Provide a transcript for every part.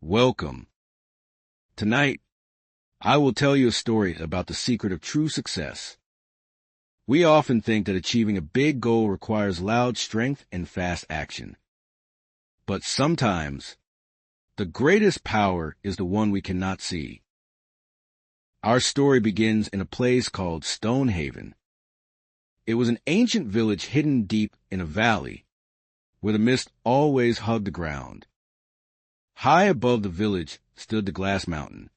Welcome. Tonight, I will tell you a story about the secret of true success. We often think that achieving a big goal requires loud strength and fast action. But sometimes, the greatest power is the one we cannot see. Our story begins in a place called Stonehaven. It was an ancient village hidden deep in a valley, where the mist always hugged the ground. High above the village stood the glass mountain.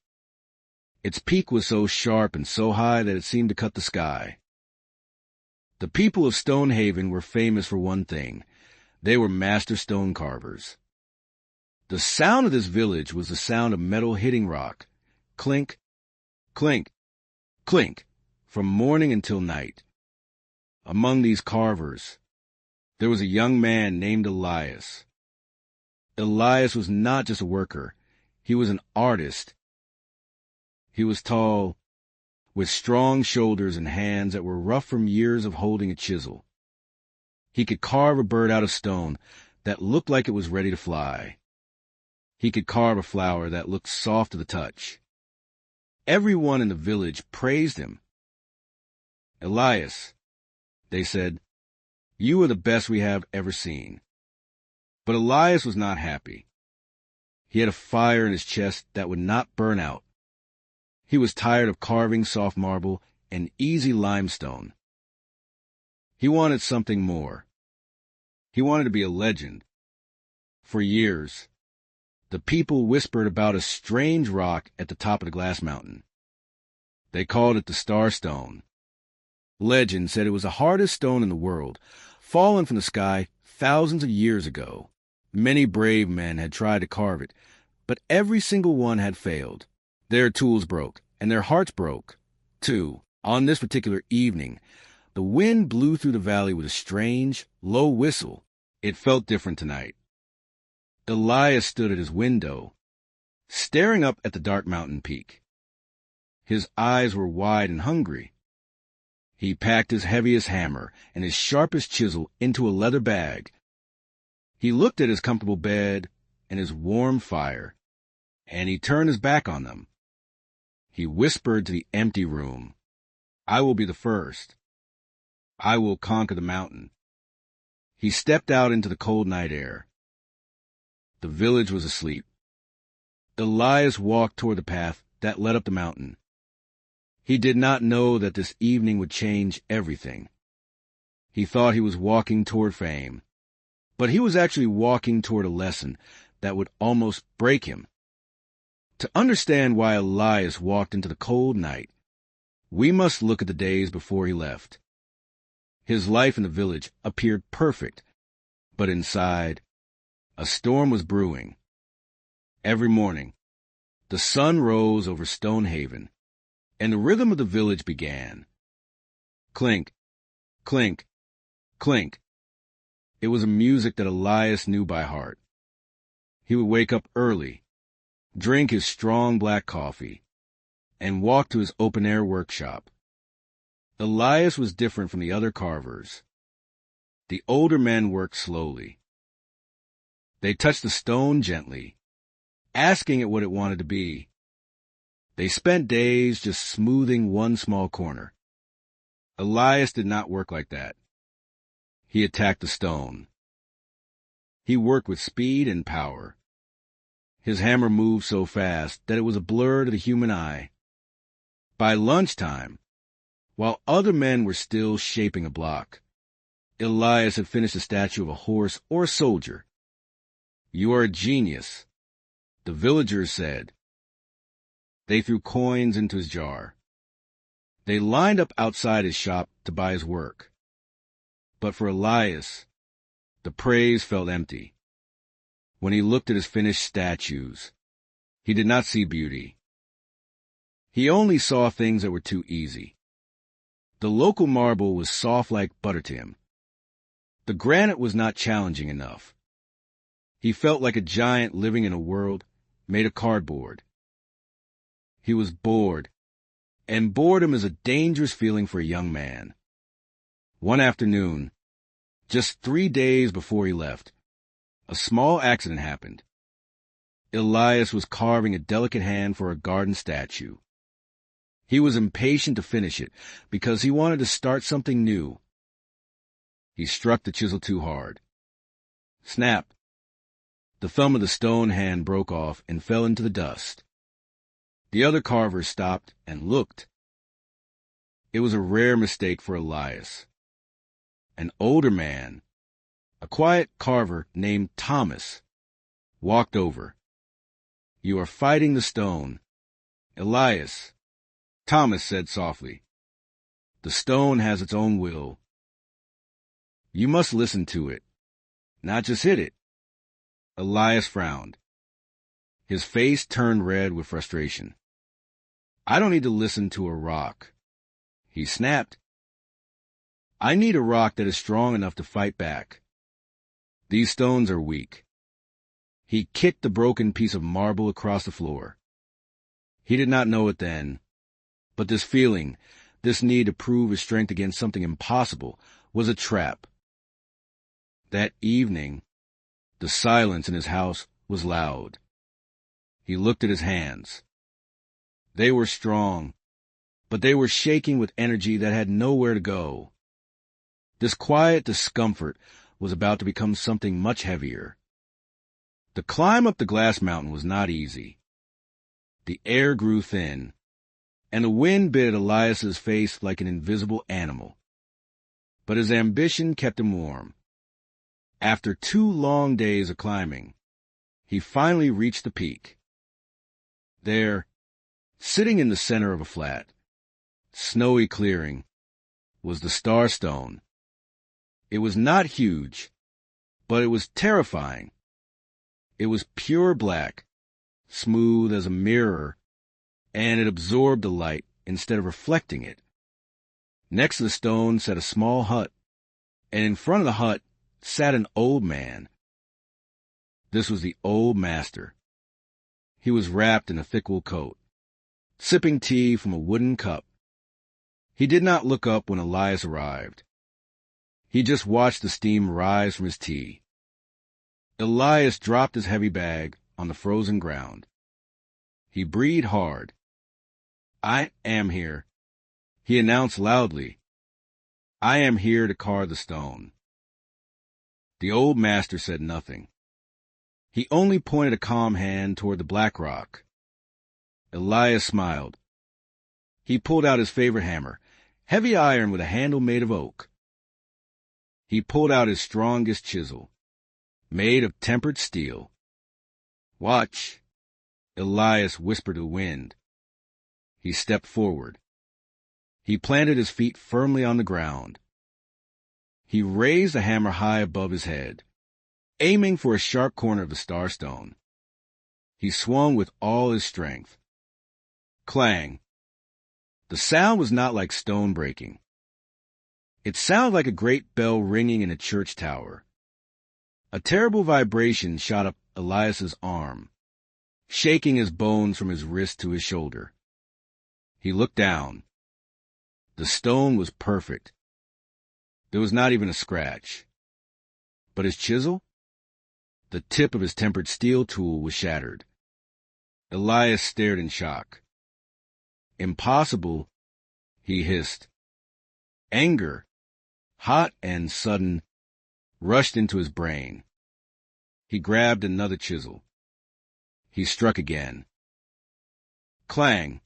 Its peak was so sharp and so high that it seemed to cut the sky. The people of Stonehaven were famous for one thing. They were master stone carvers. The sound of this village was the sound of metal hitting rock. Clink, clink, clink, from morning until night. Among these carvers, there was a young man named Elias. Elias was not just a worker. He was an artist. He was tall, with strong shoulders and hands that were rough from years of holding a chisel. He could carve a bird out of stone that looked like it was ready to fly. He could carve a flower that looked soft to the touch. Everyone in the village praised him. "Elias," they said, "you are the best we have ever seen." But Elias was not happy. He had a fire in his chest that would not burn out. He was tired of carving soft marble and easy limestone. He wanted something more. He wanted to be a legend. For years, the people whispered about a strange rock at the top of the glass mountain. They called it the Star Stone. Legend said it was the hardest stone in the world, fallen from the sky thousands of years ago. Many brave men had tried to carve it, but every single one had failed. Their tools broke, and their hearts broke, too. On this particular evening, the wind blew through the valley with a strange, low whistle. It felt different tonight. Elias stood at his window, staring up at the dark mountain peak. His eyes were wide and hungry. He packed his heaviest hammer and his sharpest chisel into a leather bag. He looked at his comfortable bed and his warm fire, and he turned his back on them. He whispered to the empty room, "I will be the first. I will conquer the mountain." He stepped out into the cold night air. The village was asleep. Elias walked toward the path that led up the mountain. He did not know that this evening would change everything. He thought he was walking toward fame, but he was actually walking toward a lesson that would almost break him. To understand why Elias walked into the cold night, we must look at the days before he left. His life in the village appeared perfect, but inside, a storm was brewing. Every morning, the sun rose over Stonehaven, and the rhythm of the village began. Clink, clink, clink. It was a music that Elias knew by heart. He would wake up early, drink his strong black coffee, and walk to his open-air workshop. Elias was different from the other carvers. The older men worked slowly. They touched the stone gently, asking it what it wanted to be. They spent days just smoothing one small corner. Elias did not work like that. He attacked the stone. He worked with speed and power. His hammer moved so fast that it was a blur to the human eye. By lunchtime, while other men were still shaping a block, Elias had finished a statue of a horse or a soldier. "You are a genius," the villagers said. They threw coins into his jar. They lined up outside his shop to buy his work. But for Elias, the praise felt empty. When he looked at his finished statues, he did not see beauty. He only saw things that were too easy. The local marble was soft like butter to him. The granite was not challenging enough. He felt like a giant living in a world made of cardboard. He was bored, and boredom is a dangerous feeling for a young man. One afternoon, just 3 days before he left, a small accident happened. Elias was carving a delicate hand for a garden statue. He was impatient to finish it because he wanted to start something new. He struck the chisel too hard. Snap! The thumb of the stone hand broke off and fell into the dust. The other carvers stopped and looked. It was a rare mistake for Elias. An older man, a quiet carver named Thomas, walked over. "You are fighting the stone, Elias," Thomas said softly. "The stone has its own will. You must listen to it, not just hit it." Elias frowned. His face turned red with frustration. "I don't need to listen to a rock." He snapped. "I need a rock that is strong enough to fight back. These stones are weak." He kicked the broken piece of marble across the floor. He did not know it then, but this feeling, this need to prove his strength against something impossible, was a trap. That evening, the silence in his house was loud. He looked at his hands. They were strong, but they were shaking with energy that had nowhere to go. This quiet discomfort was about to become something much heavier. The climb up the glass mountain was not easy. The air grew thin, and the wind bit at Elias's face like an invisible animal. But his ambition kept him warm. After 2 long days of climbing, he finally reached the peak. There, sitting in the center of a flat, snowy clearing, was the Star Stone. It was not huge, but it was terrifying. It was pure black, smooth as a mirror, and it absorbed the light instead of reflecting it. Next to the stone sat a small hut, and in front of the hut sat an old man. This was the old master. He was wrapped in a thick wool coat, sipping tea from a wooden cup. He did not look up when Elias arrived. He just watched the steam rise from his tea. Elias dropped his heavy bag on the frozen ground. He breathed hard. "I am here," he announced loudly. "I am here to carve the stone." The old master said nothing. He only pointed a calm hand toward the black rock. Elias smiled. He pulled out his favorite hammer, heavy iron with a handle made of oak. He pulled out his strongest chisel, made of tempered steel. "Watch," Elias whispered to the wind. He stepped forward. He planted his feet firmly on the ground. He raised the hammer high above his head, aiming for a sharp corner of the Star Stone. He swung with all his strength. Clang! The sound was not like stone breaking. It sounded like a great bell ringing in a church tower. A terrible vibration shot up Elias's arm, shaking his bones from his wrist to his shoulder. He looked down. The stone was perfect. There was not even a scratch. But his chisel? The tip of his tempered steel tool was shattered. Elias stared in shock. "Impossible," he hissed. Anger, hot and sudden, rushed into his brain. He grabbed another chisel. He struck again. Clang!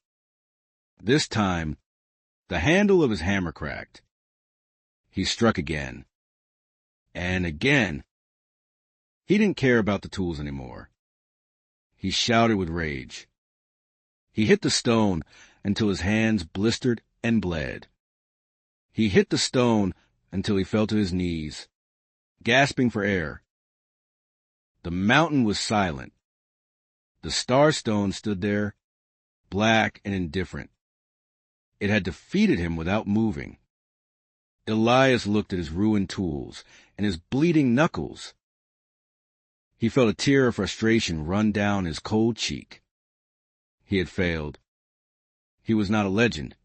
This time, the handle of his hammer cracked. He struck again. And again. He didn't care about the tools anymore. He shouted with rage. He hit the stone until his hands blistered and bled. He hit the stone until he fell to his knees, gasping for air. The mountain was silent. The Star Stone stood there, black and indifferent. It had defeated him without moving. Elias looked at his ruined tools and his bleeding knuckles. He felt a tear of frustration run down his cold cheek. He had failed. He was not a legend.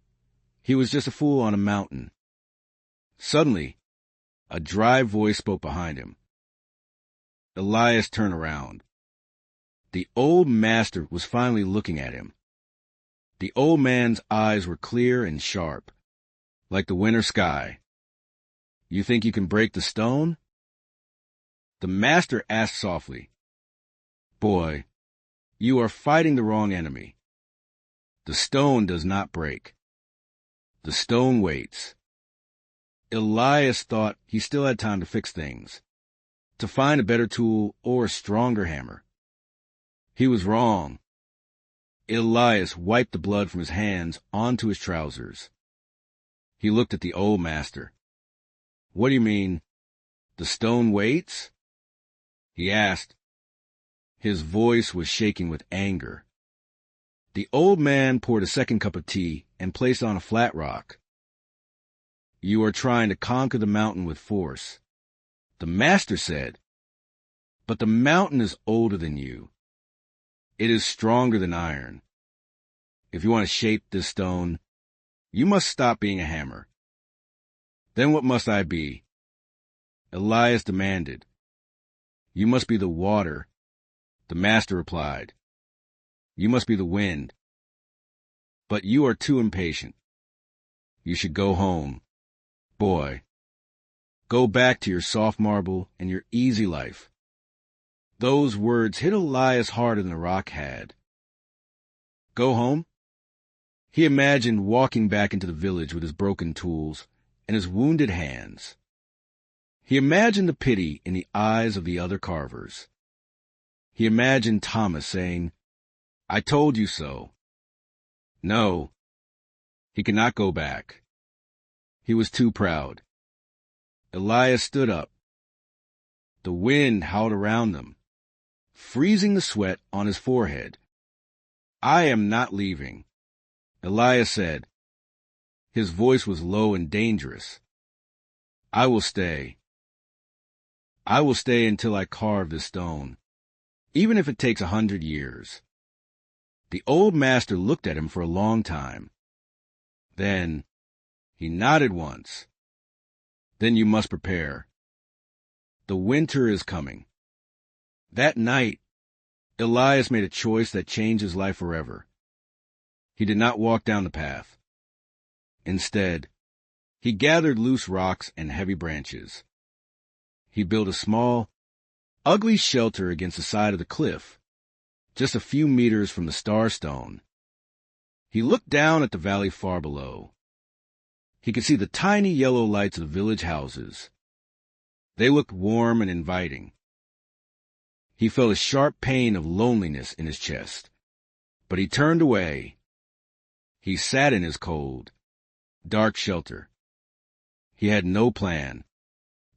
He was just a fool on a mountain. Suddenly, a dry voice spoke behind him. Elias turned around. The old master was finally looking at him. The old man's eyes were clear and sharp, like the winter sky. You think you can break the stone? The master asked softly, Boy, you are fighting the wrong enemy. The stone does not break. The stone waits. Elias thought he still had time to fix things, to find a better tool or a stronger hammer. He was wrong. Elias wiped the blood from his hands onto his trousers. He looked at the old master. What do you mean, the stone waits? He asked. His voice was shaking with anger. The old man poured a second cup of tea and placed on a flat rock. You are trying to conquer the mountain with force, the master said. But the mountain is older than you. It is stronger than iron. If you want to shape this stone, you must stop being a hammer. Then what must I be? Elias demanded. You must be the water, the master replied. You must be the wind. But you are too impatient. You should go home. Boy, go back to your soft marble and your easy life. Those words hit Elias harder than the rock had. Go home? He imagined walking back into the village with his broken tools and his wounded hands. He imagined the pity in the eyes of the other carvers. He imagined Thomas saying, I told you so. No, he could not go back. He was too proud. Elias stood up. The wind howled around them, freezing the sweat on his forehead. I am not leaving, Elias said. His voice was low and dangerous. I will stay. I will stay until I carve this stone, even if it takes 100 years. The old master looked at him for a long time. Then he nodded once. Then you must prepare. The winter is coming. That night, Elias made a choice that changed his life forever. He did not walk down the path. Instead, he gathered loose rocks and heavy branches. He built a small, ugly shelter against the side of the cliff, just a few meters from the star stone. He looked down at the valley far below. He could see the tiny yellow lights of the village houses. They looked warm and inviting. He felt a sharp pain of loneliness in his chest, but he turned away. He sat in his cold, dark shelter. He had no plan,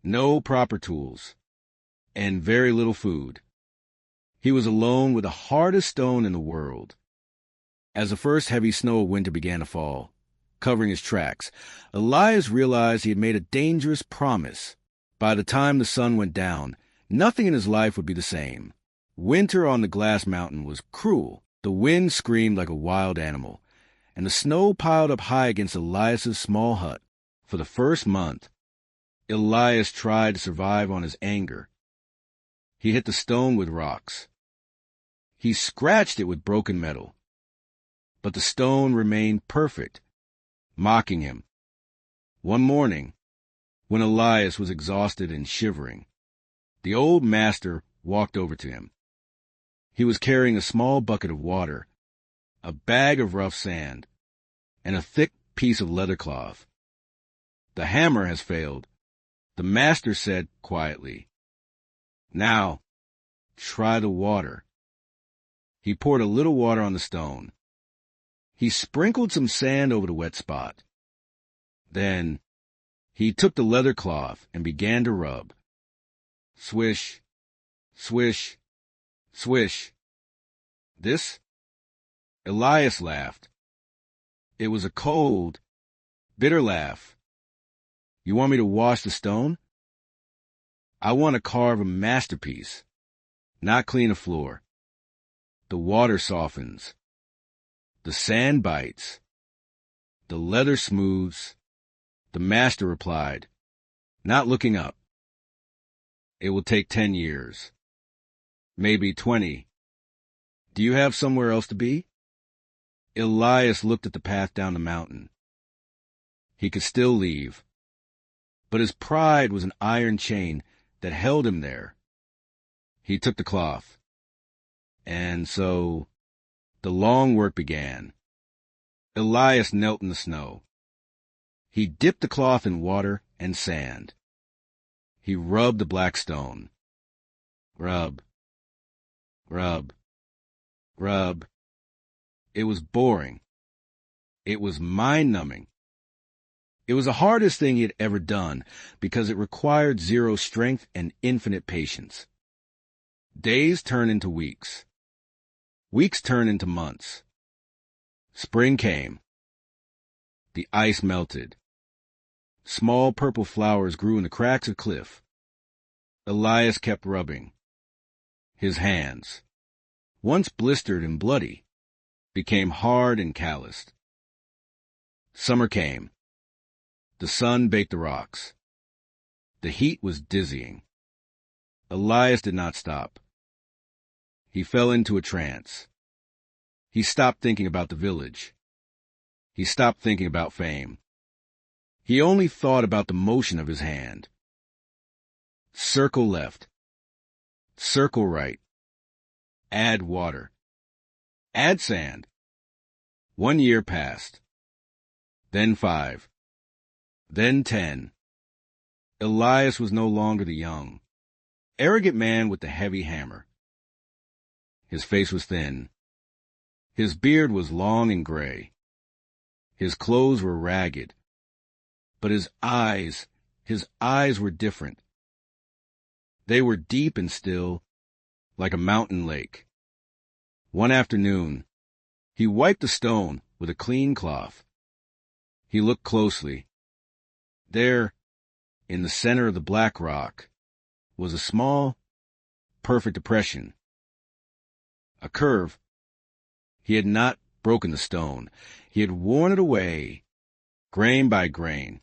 no proper tools, and very little food. He was alone with the hardest stone in the world. As the first heavy snow of winter began to fall, covering his tracks, Elias realized he had made a dangerous promise. By the time the sun went down, nothing in his life would be the same. Winter on the glass mountain was cruel. The wind screamed like a wild animal, and the snow piled up high against Elias's small hut. For the first month, Elias tried to survive on his anger. He hit the stone with rocks. He scratched it with broken metal. But the stone remained perfect, mocking him. One morning, when Elias was exhausted and shivering, the old master walked over to him. He was carrying a small bucket of water, a bag of rough sand, and a thick piece of leather cloth. The hammer has failed, the master said quietly. Now, try the water. He poured a little water on the stone. He sprinkled some sand over the wet spot. Then, he took the leather cloth and began to rub. Swish, swish, swish. This? Elias laughed. It was a cold, bitter laugh. You want me to wash the stone? I want to carve a masterpiece, not clean a floor. The water softens. The sand bites. The leather smooths. The master replied, not looking up. It will take 10 years. Maybe 20. Do you have somewhere else to be? Elias looked at the path down the mountain. He could still leave, but his pride was an iron chain that held him there. He took the cloth, and so the long work began. Elias knelt in the snow. He dipped the cloth in water and sand. He rubbed the black stone. Rub, rub, rub. It was boring. It was mind-numbing. It was the hardest thing he had ever done because it required zero strength and infinite patience. Days turned into weeks. Weeks turned into months. Spring came. The ice melted. Small purple flowers grew in the cracks of cliff. Elias kept rubbing. His hands, once blistered and bloody, became hard and calloused. Summer came. The sun baked the rocks. The heat was dizzying. Elias did not stop. He fell into a trance. He stopped thinking about the village. He stopped thinking about fame. He only thought about the motion of his hand. Circle left. Circle right. Add water. Add sand. 1 year passed. Then 5. Then 10. Elias was no longer the young, arrogant man with the heavy hammer. His face was thin. His beard was long and gray. His clothes were ragged. But his eyes were different. They were deep and still, like a mountain lake. One afternoon, he wiped the stone with a clean cloth. He looked closely. There, in the center of the black rock, was a small, perfect depression. A curve. He had not broken the stone. He had worn it away, grain by grain.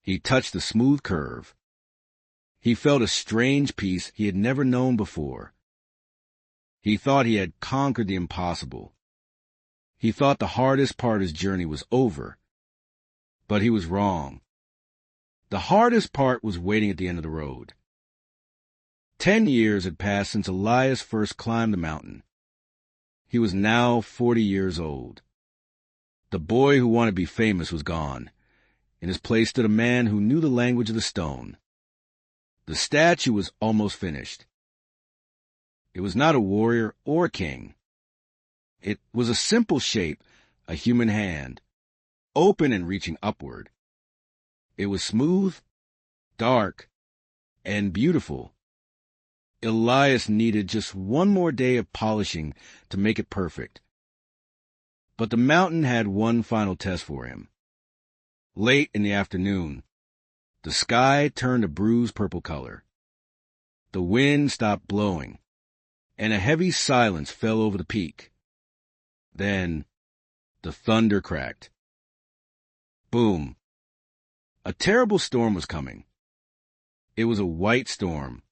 He touched the smooth curve. He felt a strange peace he had never known before. He thought he had conquered the impossible. He thought the hardest part of his journey was over. But he was wrong. The hardest part was waiting at the end of the road. 10 years had passed since Elias first climbed the mountain. He was now 40 years old. The boy who wanted to be famous was gone. In his place stood a man who knew the language of the stone. The statue was almost finished. It was not a warrior or a king. It was a simple shape, a human hand, open and reaching upward. It was smooth, dark, and beautiful. Elias needed just one more day of polishing to make it perfect. But the mountain had one final test for him. Late in the afternoon, the sky turned a bruised purple color. The wind stopped blowing, and a heavy silence fell over the peak. Then, the thunder cracked. Boom. A terrible storm was coming. It was a white storm,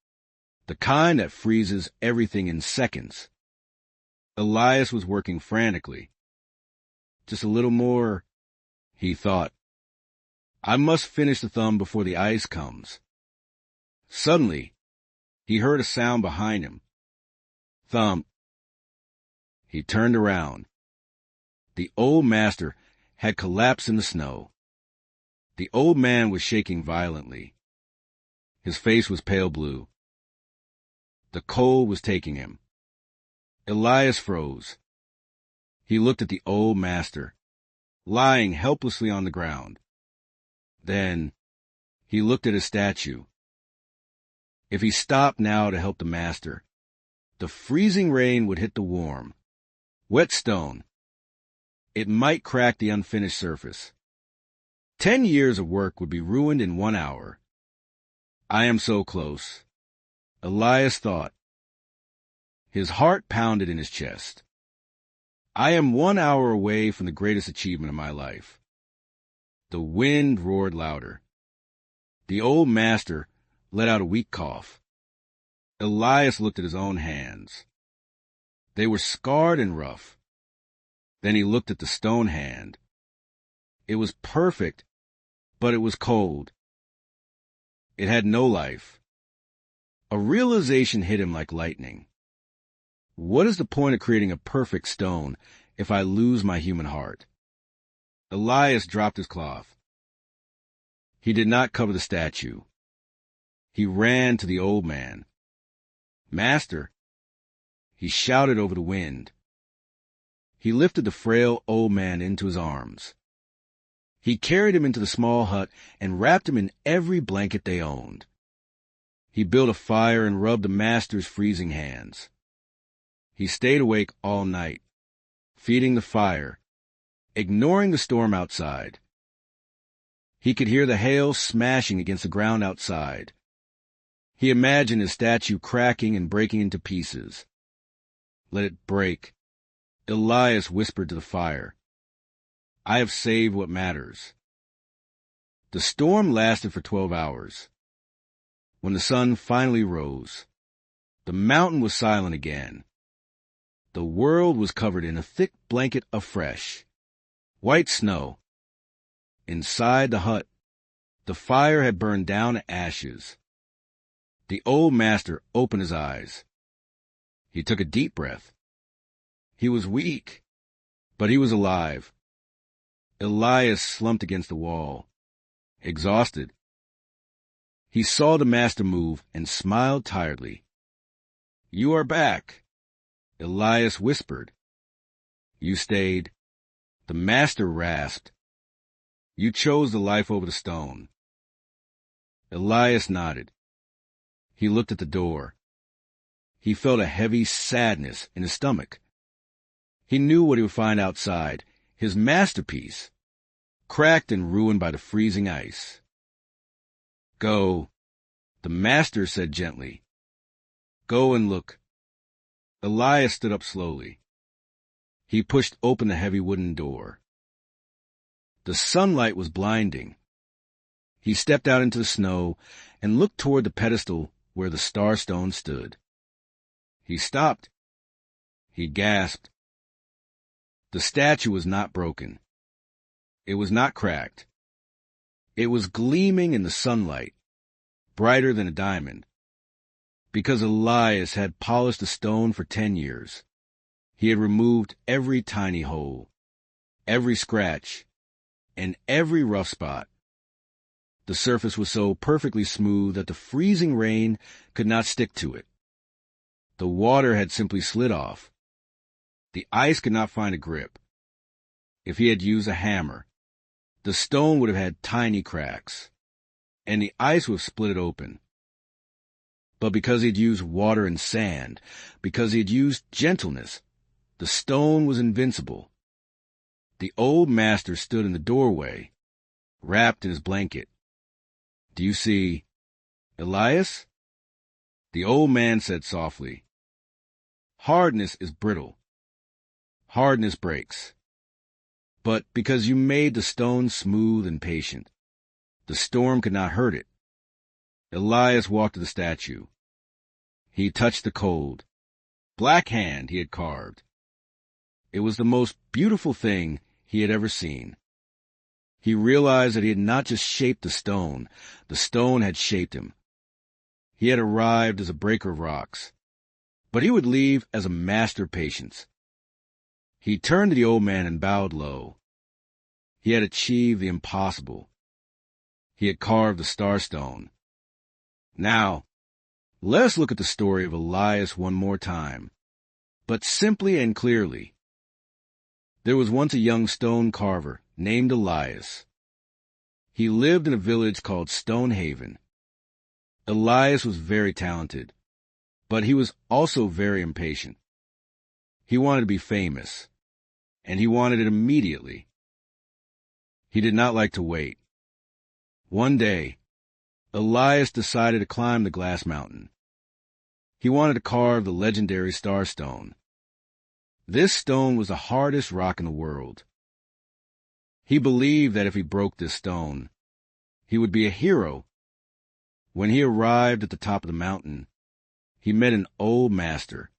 the kind that freezes everything in seconds. Elias was working frantically. Just a little more, he thought. I must finish the thumb before the ice comes. Suddenly, he heard a sound behind him. Thump. He turned around. The old master had collapsed in the snow. The old man was shaking violently. His face was pale blue. The cold was taking him. Elias froze. He looked at the old master, lying helplessly on the ground. Then, he looked at his statue. If he stopped now to help the master, the freezing rain would hit the warm, wet stone. It might crack the unfinished surface. 10 years of work would be ruined in 1 hour. I am so close, Elias thought. His heart pounded in his chest. I am 1 hour away from the greatest achievement of my life. The wind roared louder. The old master let out a weak cough. Elias looked at his own hands. They were scarred and rough. Then he looked at the stone hand. It was perfect, but it was cold. It had no life. A realization hit him like lightning. What is the point of creating a perfect stone if I lose my human heart? Elias dropped his cloth. He did not cover the statue. He ran to the old man. "Master," he shouted over the wind. He lifted the frail old man into his arms. He carried him into the small hut and wrapped him in every blanket they owned. He built a fire and rubbed the master's freezing hands. He stayed awake all night, feeding the fire, ignoring the storm outside. He could hear the hail smashing against the ground outside. He imagined his statue cracking and breaking into pieces. "Let it break," Elias whispered to the fire. "I have saved what matters." The storm lasted for 12 hours. When the sun finally rose, the mountain was silent again. The world was covered in a thick blanket of fresh, white snow. Inside the hut, the fire had burned down to ashes. The old master opened his eyes. He took a deep breath. He was weak, but he was alive. Elias slumped against the wall, exhausted. He saw the master move and smiled tiredly. "You are back," Elias whispered. "You stayed," the master rasped. "You chose the life over the stone." Elias nodded. He looked at the door. He felt a heavy sadness in his stomach. He knew what he would find outside, his masterpiece, cracked and ruined by the freezing ice. "Go," the master said gently. "Go and look." Elias stood up slowly. He pushed open the heavy wooden door. The sunlight was blinding. He stepped out into the snow and looked toward the pedestal where the star stone stood. He stopped. He gasped. The statue was not broken. It was not cracked. It was gleaming in the sunlight, brighter than a diamond. Because Elias had polished the stone for 10 years, he had removed every tiny hole, every scratch, and every rough spot. The surface was so perfectly smooth that the freezing rain could not stick to it. The water had simply slid off. The ice could not find a grip. If he had used a hammer, the stone would have had tiny cracks, and the ice would have split it open. But because he had used water and sand, because he had used gentleness, the stone was invincible. The old master stood in the doorway, wrapped in his blanket. "Do you see, Elias?" The old man said softly, "Hardness is brittle. Hardness breaks. But because you made the stone smooth and patient, the storm could not hurt it." Elias walked to the statue. He touched the cold, black hand he had carved. It was the most beautiful thing he had ever seen. He realized that he had not just shaped the stone had shaped him. He had arrived as a breaker of rocks, but he would leave as a master of patience. He turned to the old man and bowed low. He had achieved the impossible. He had carved the star stone. Now, let us look at the story of Elias one more time, but simply and clearly. There was once a young stone carver named Elias. He lived in a village called Stonehaven. Elias was very talented, but he was also very impatient. He wanted to be famous, and he wanted it immediately. He did not like to wait. One day, Elias decided to climb the glass mountain. He wanted to carve the legendary star stone. This stone was the hardest rock in the world. He believed that if he broke this stone, he would be a hero. When he arrived at the top of the mountain, he met an old master.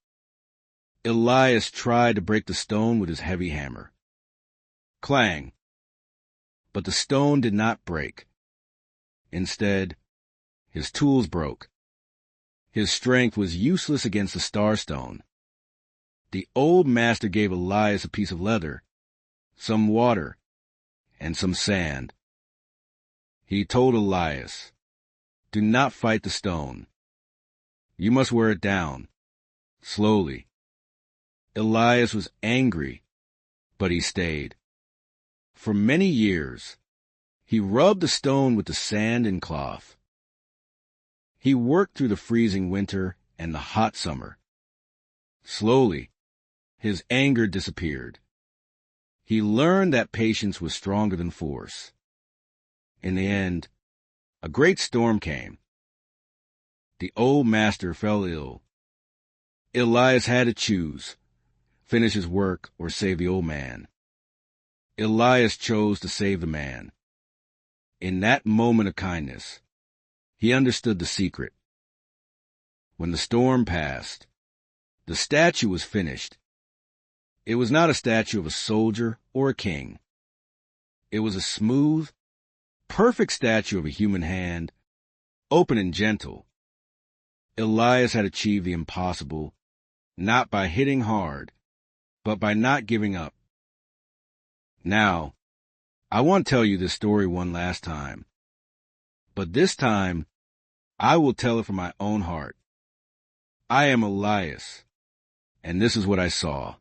Elias tried to break the stone with his heavy hammer. Clang! But the stone did not break. Instead, his tools broke. His strength was useless against the star stone. The old master gave Elias a piece of leather, some water, and some sand. He told Elias, "Do not fight the stone. You must wear it down, slowly." Elias was angry, but he stayed. For many years, he rubbed the stone with the sand and cloth. He worked through the freezing winter and the hot summer. Slowly, his anger disappeared. He learned that patience was stronger than force. In the end, a great storm came. The old master fell ill. Elias had to choose, finish his work or save the old man. Elias chose to save the man. In that moment of kindness, he understood the secret. When the storm passed, the statue was finished. It was not a statue of a soldier or a king. It was a smooth, perfect statue of a human hand, open and gentle. Elias had achieved the impossible, not by hitting hard, but by not giving up. Now, I want to tell you this story one last time. But this time, I will tell it from my own heart. I am Elias, and this is what I saw.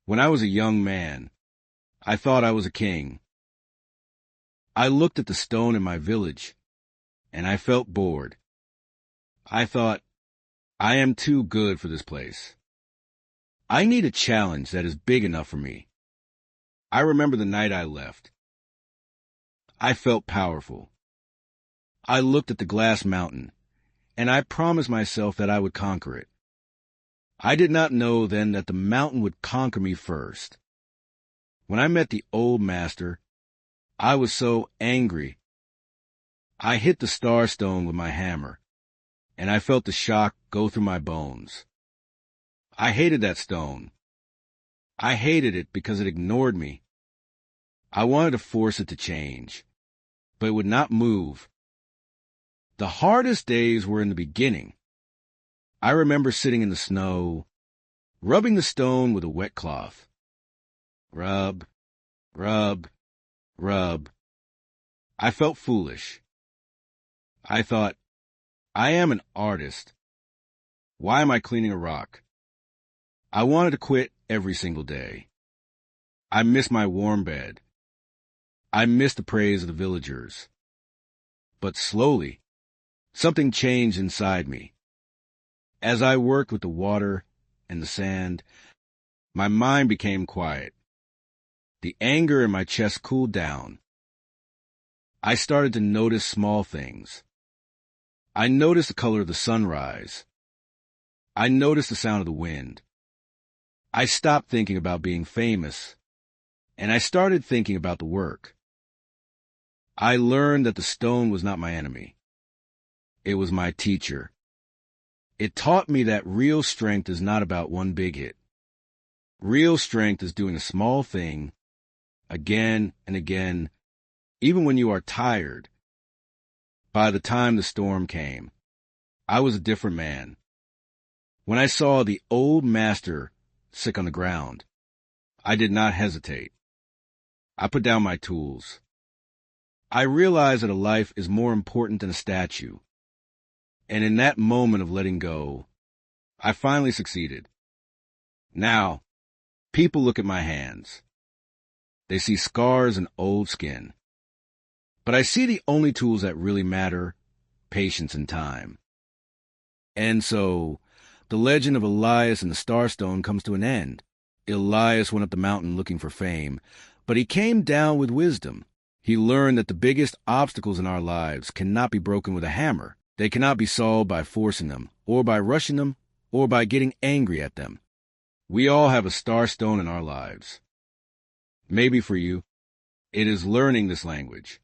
When I was a young man, I thought I was a king. I looked at the stone in my village, and I felt bored. I thought, I am too good for this place. I need a challenge that is big enough for me. I remember the night I left. I felt powerful. I looked at the glass mountain, and I promised myself that I would conquer it. I did not know then that the mountain would conquer me first. When I met the old master, I was so angry. I hit the star stone with my hammer, and I felt the shock go through my bones. I hated that stone. I hated it because it ignored me. I wanted to force it to change, but it would not move. The hardest days were in the beginning. I remember sitting in the snow, rubbing the stone with a wet cloth. Rub, rub, rub. I felt foolish. I thought, I am an artist. Why am I cleaning a rock? I wanted to quit every single day. I missed my warm bed. I missed the praise of the villagers. But slowly, something changed inside me. As I worked with the water and the sand, my mind became quiet. The anger in my chest cooled down. I started to notice small things. I noticed the color of the sunrise. I noticed the sound of the wind. I stopped thinking about being famous, and I started thinking about the work. I learned that the stone was not my enemy. It was my teacher. It taught me that real strength is not about one big hit. Real strength is doing a small thing again and again, even when you are tired. By the time the storm came, I was a different man. When I saw the old master sick on the ground, I did not hesitate. I put down my tools. I realized that a life is more important than a statue. And in that moment of letting go, I finally succeeded. Now, people look at my hands. They see scars and old skin. But I see the only tools that really matter, patience and time. And so, the legend of Elias and the Starstone comes to an end. Elias went up the mountain looking for fame, but he came down with wisdom. He learned that the biggest obstacles in our lives cannot be broken with a hammer. They cannot be solved by forcing them, or by rushing them, or by getting angry at them. We all have a Starstone in our lives. Maybe for you, it is learning this language.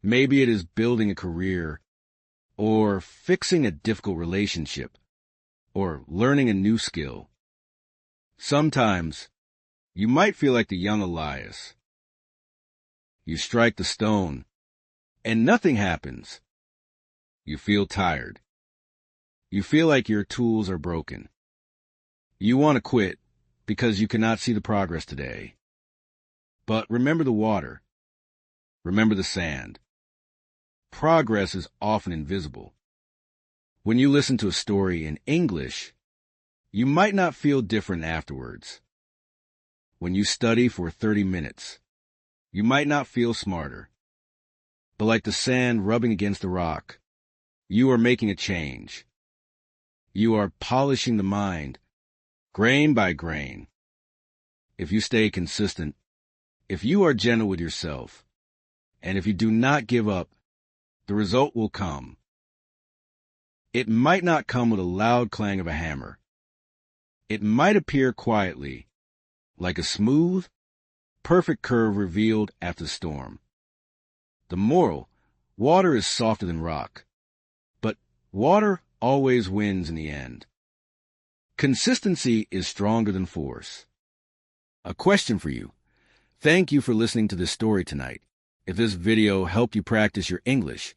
Maybe it is building a career, or fixing a difficult relationship, or learning a new skill. Sometimes, you might feel like the young Elias. You strike the stone, and nothing happens. You feel tired. You feel like your tools are broken. You want to quit because you cannot see the progress today. But remember the water. Remember the sand. Progress is often invisible. When you listen to a story in English, you might not feel different afterwards. When you study for 30 minutes, you might not feel smarter. But like the sand rubbing against the rock, you are making a change. You are polishing the mind, grain by grain. If you stay consistent, if you are gentle with yourself, and if you do not give up, the result will come. It might not come with a loud clang of a hammer. It might appear quietly, like a smooth, perfect curve revealed after the storm. The moral: water is softer than rock, but water always wins in the end. Consistency is stronger than force. A question for you. Thank you for listening to this story tonight. If this video helped you practice your English,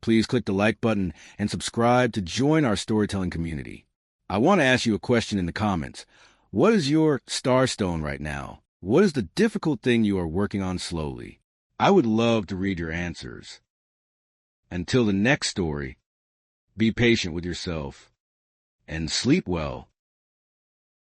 please click the like button and subscribe to join our storytelling community. I want to ask you a question in the comments. What is your star stone right now? What is the difficult thing you are working on slowly? I would love to read your answers. Until the next story, be patient with yourself and sleep well.